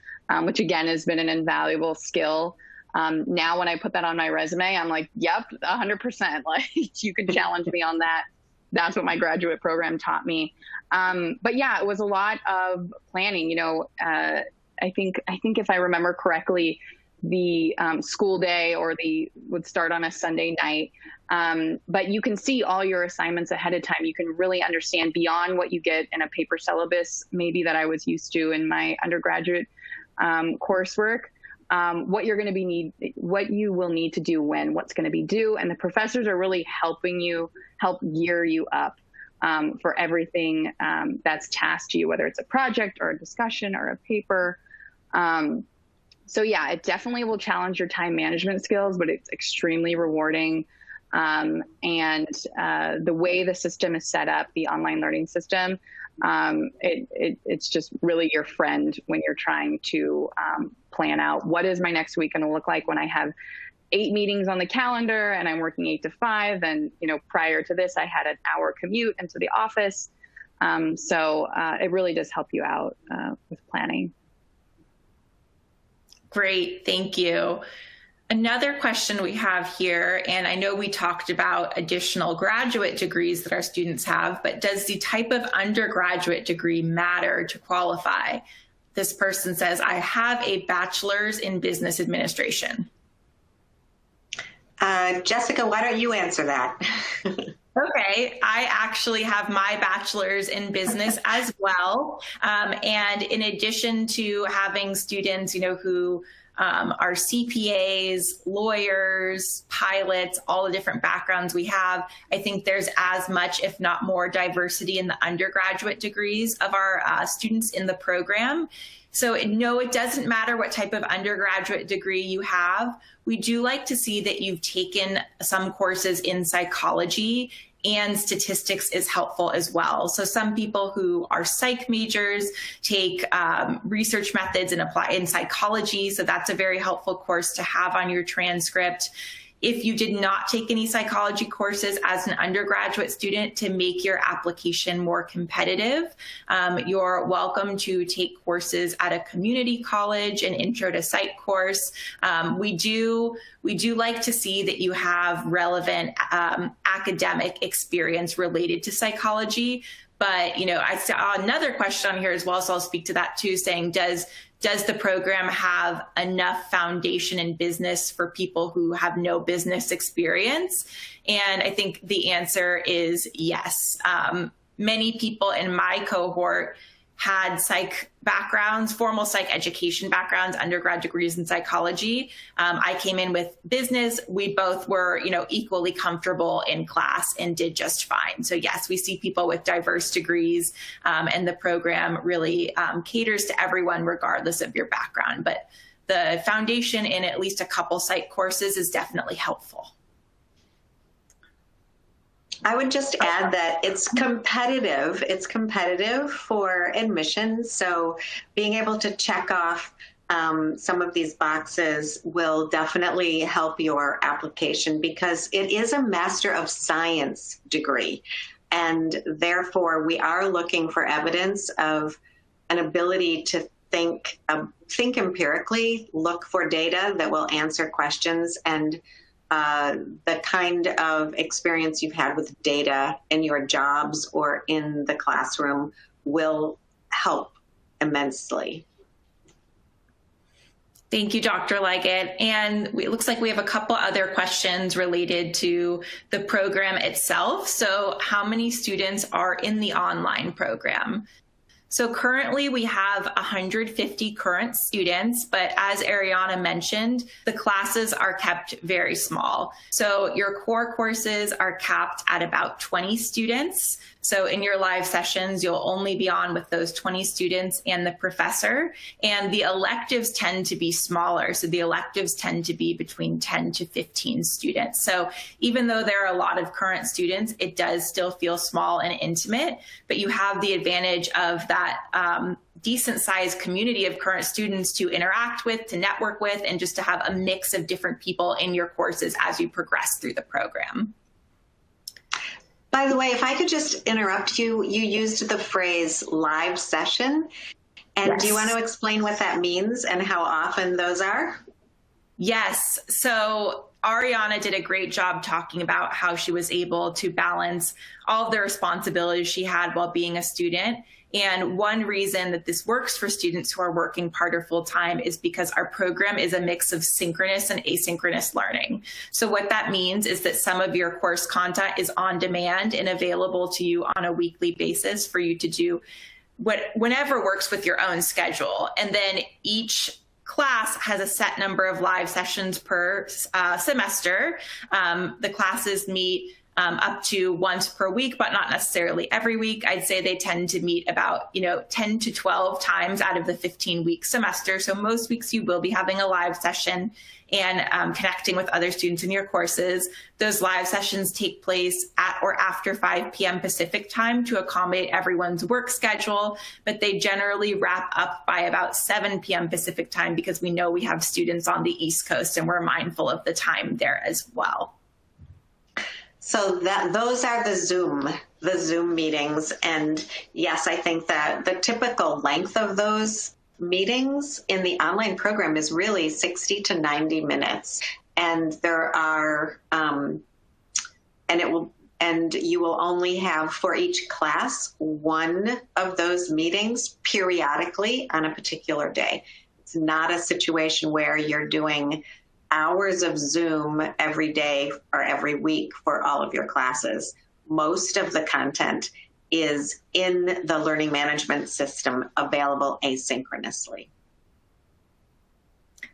S3: which again has been an invaluable skill. Now when I put that on my resume, I'm like, yep, 100%. Like you can challenge me on that. That's what my graduate program taught me. But yeah, it was a lot of planning. I think if I remember correctly, the school day would start on a Sunday night. But you can see all your assignments ahead of time. You can really understand beyond what you get in a paper syllabus, maybe that I was used to in my undergraduate coursework, what you're going to what you will need to do when, what's going to be due. And the professors are really helping you, help gear you up for everything that's tasked to you, whether it's a project or a discussion or a paper. So yeah, it definitely will challenge your time management skills, but it's extremely rewarding. And the way the system is set up, the online learning system, it's just really your friend when you're trying to plan out what is my next week going to look like when I have 8 meetings on the calendar and I'm working 8 to 5. And, prior to this, I had an hour commute into the office. So it really does help you out with planning.
S1: Great, thank you. Another question we have here, and I know we talked about additional graduate degrees that our students have, but does the type of undergraduate degree matter to qualify? This person says, I have a bachelor's in business administration.
S2: Jessica, why don't you answer that?
S1: Okay, I actually have my bachelor's in business as well. And in addition to having students, who are CPAs, lawyers, pilots, all the different backgrounds we have, I think there's as much, if not more, diversity in the undergraduate degrees of our students in the program. So no, it doesn't matter what type of undergraduate degree you have. We do like to see that you've taken some courses in psychology, and statistics is helpful as well. So some people who are psych majors take research methods and apply in psychology. So that's a very helpful course to have on your transcript. If you did not take any psychology courses as an undergraduate student to make your application more competitive, you're welcome to take courses at a community college, an intro to psych course. We do like to see that you have relevant academic experience related to psychology. But, I saw another question on here as well, so I'll speak to that too, saying, does the program have enough foundation in business for people who have no business experience? And I think the answer is yes. Many people in my cohort had psych backgrounds, formal psych education backgrounds, undergrad degrees in psychology. I came in with business. We both were, equally comfortable in class and did just fine. So yes, we see people with diverse degrees, and the program really caters to everyone regardless of your background. But the foundation in at least a couple psych courses is definitely helpful.
S2: I would just add that it's competitive. It's competitive for admissions. So being able to check off some of these boxes will definitely help your application, because it is a Master of Science degree. And therefore, we are looking for evidence of an ability to think empirically, look for data that will answer questions, and the kind of experience you've had with data in your jobs or in the classroom will help immensely.
S1: Thank you, Dr. Leggett. And it looks like we have a couple other questions related to the program itself. So how many students are in the online program? So currently we have 150 current students, but as Ariana mentioned, the classes are kept very small. So your core courses are capped at about 20 students. So in your live sessions, you'll only be on with those 20 students and the professor. And the electives tend to be smaller. So the electives tend to be between 10 to 15 students. So even though there are a lot of current students, it does still feel small and intimate, but you have the advantage of that decent sized community of current students to interact with, to network with, and just to have a mix of different people in your courses as you progress through the program.
S2: By the way, if I could just interrupt you, you used the phrase live session. And
S1: Yes.
S2: Do you want to explain what that means and how often those are?
S1: Yes. So Ariana did a great job talking about how she was able to balance all of the responsibilities she had while being a student. And one reason that this works for students who are working part or full time is because our program is a mix of synchronous and asynchronous learning. So what that means is that some of your course content is on demand and available to you on a weekly basis for you to do whenever works with your own schedule. And then each class has a set number of live sessions per semester. The classes meet up to once per week, but not necessarily every week. I'd say they tend to meet about 10 to 12 times out of the 15-week semester. So most weeks you will be having a live session and connecting with other students in your courses. Those live sessions take place at or after 5 p.m. Pacific time to accommodate everyone's work schedule, but they generally wrap up by about 7 p.m. Pacific time because we know we have students on the East Coast and we're mindful of the time there as well.
S2: So those are the Zoom meetings. And yes, I think that the typical length of those meetings in the online program is really 60 to 90 minutes. And there are, and you will only have for each class one of those meetings periodically on a particular day. It's not a situation where you're doing hours of Zoom every day or every week for all of your classes. Most of the content is in the learning management system available asynchronously.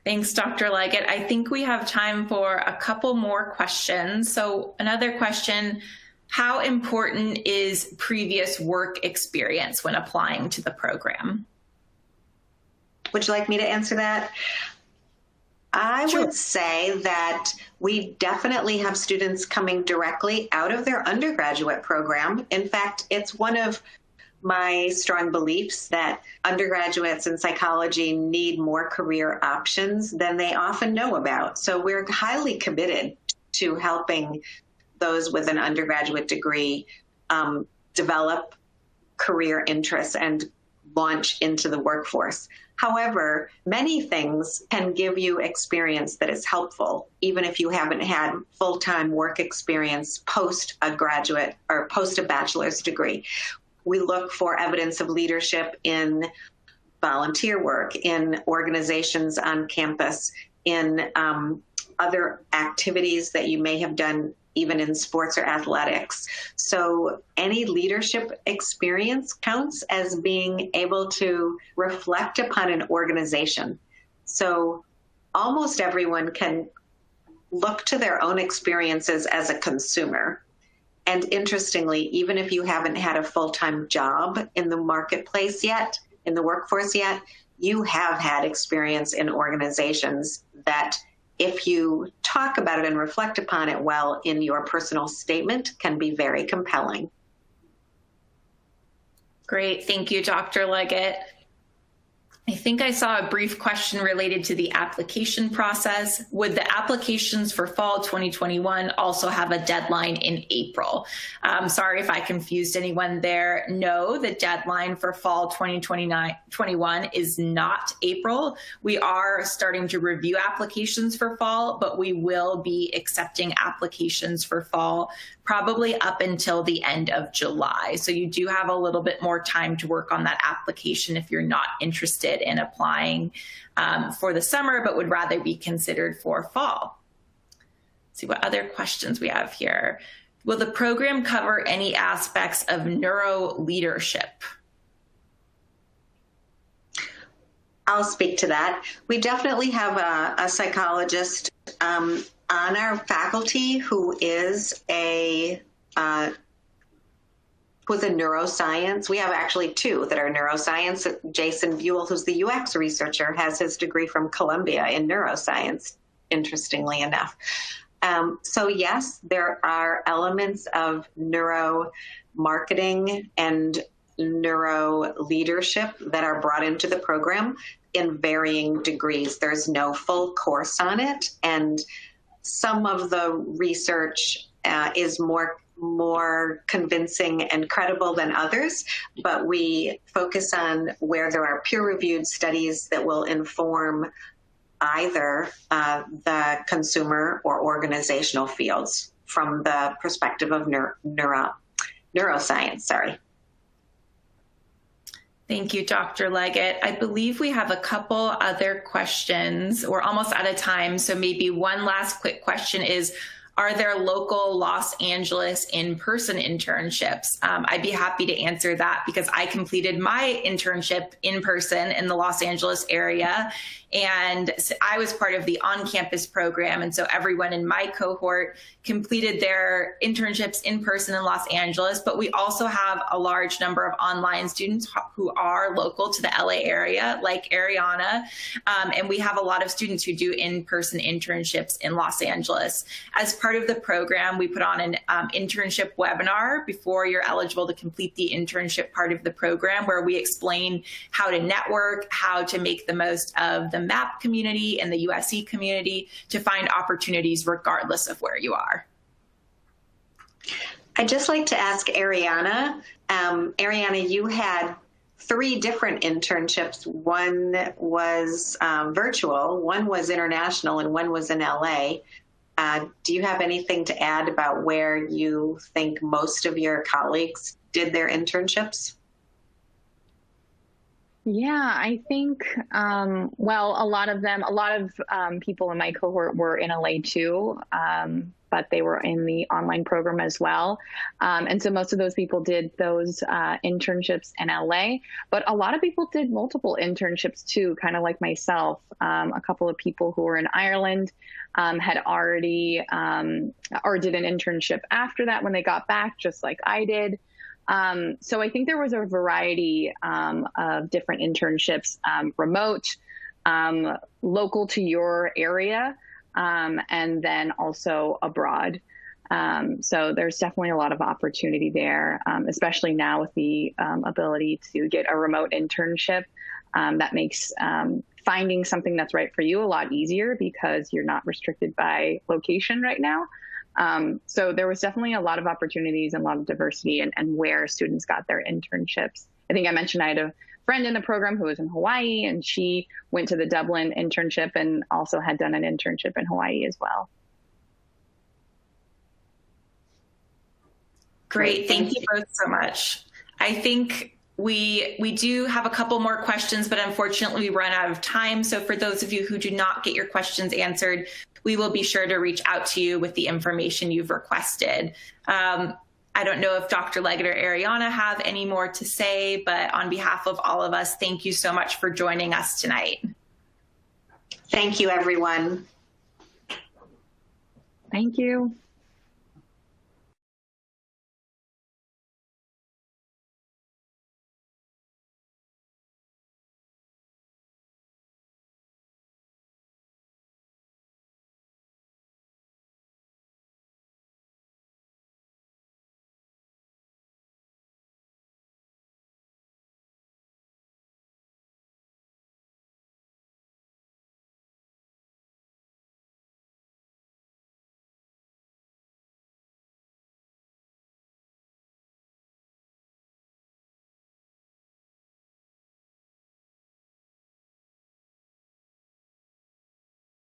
S1: Thanks, Dr. Leggett. I think we have time for a couple more questions. So another question, how important is previous work experience when applying to the program?
S2: Would you like me to answer that? I would say that we definitely have students coming directly out of their undergraduate program. In fact, it's one of my strong beliefs that undergraduates in psychology need more career options than they often know about. So we're highly committed to helping those with an undergraduate degree develop career interests and launch into the workforce. However, many things can give you experience that is helpful, even if you haven't had full-time work experience post a graduate or post a bachelor's degree. We look for evidence of leadership in volunteer work, in organizations on campus, in other activities that you may have done even in sports or athletics. So any leadership experience counts as being able to reflect upon an organization. So almost everyone can look to their own experiences as a consumer. And interestingly, even if you haven't had a full-time job in the marketplace yet, in the workforce yet, you have had experience in organizations that, if you talk about it and reflect upon it well in your personal statement, can be very compelling.
S1: Great. Thank you, Dr. Leggett. I think I saw a brief question related to the application process. Would the applications for fall 2021 also have a deadline in April? Sorry if I confused anyone there. No, the deadline for fall 2021 is not April. We are starting to review applications for fall, but we will be accepting applications for fall probably up until the end of July. So you do have a little bit more time to work on that application if you're not interested in applying for the summer, but would rather be considered for fall. Let's see what other questions we have here. Will the program cover any aspects of neuro leadership?
S2: I'll speak to that. We definitely have a psychologist on our faculty who is a neuroscience. We have actually two that are neuroscience. Jason Buell, who's the UX researcher, has his degree from Columbia in neuroscience, interestingly enough. So yes, there are elements of neuro marketing and neuro leadership that are brought into the program in varying degrees. There's no full course on it, and some of the research is more convincing and credible than others, but we focus on where there are peer-reviewed studies that will inform either the consumer or organizational fields from the perspective of neuroscience. Sorry.
S1: Thank you, Dr. Leggett. I believe we have a couple other questions. We're almost out of time, so maybe one last quick question is, are there local Los Angeles in-person internships? I'd be happy to answer that because I completed my internship in person in the Los Angeles area. And I was part of the on-campus program. And so everyone in my cohort completed their internships in person in Los Angeles. But we also have a large number of online students who are local to the LA area, like Ariana. And we have a lot of students who do in-person internships in Los Angeles. As part of the program, we put on an internship webinar before you're eligible to complete the internship part of the program, where we explain how to network, how to make the most of the MAP community and the USC community to find opportunities regardless of where you are.
S2: I'd just like to ask Ariana. Ariana, you had 3 different internships. One was virtual, one was international, and one was in LA. Do you have anything to add about where you think most of your colleagues did their internships?
S3: Yeah, I think, well, a lot of people in my cohort were in LA too, but they were in the online program as well. And so most of those people did those internships in LA, but a lot of people did multiple internships too, kind of like myself. A couple of people who were in Ireland had already, or did an internship after that when they got back, just like I did. So I think there was a variety of different internships, remote, local to your area, and then also abroad. So there's definitely a lot of opportunity there, especially now with the ability to get a remote internship. That makes finding something that's right for you a lot easier because you're not restricted by location right now. So there was definitely a lot of opportunities and a lot of diversity and where students got their internships. I think I mentioned I had a friend in the program who was in Hawaii, and she went to the Dublin internship and also had done an internship in Hawaii as well.
S1: Great. Thank you both so much. I think we do have a couple more questions, but unfortunately we run out of time. So for those of you who do not get your questions answered, we will be sure to reach out to you with the information you've requested. I don't know if Dr. Leggett or Ariana have any more to say, but on behalf of all of us, thank you so much for joining us tonight.
S2: Thank you, everyone.
S3: Thank you.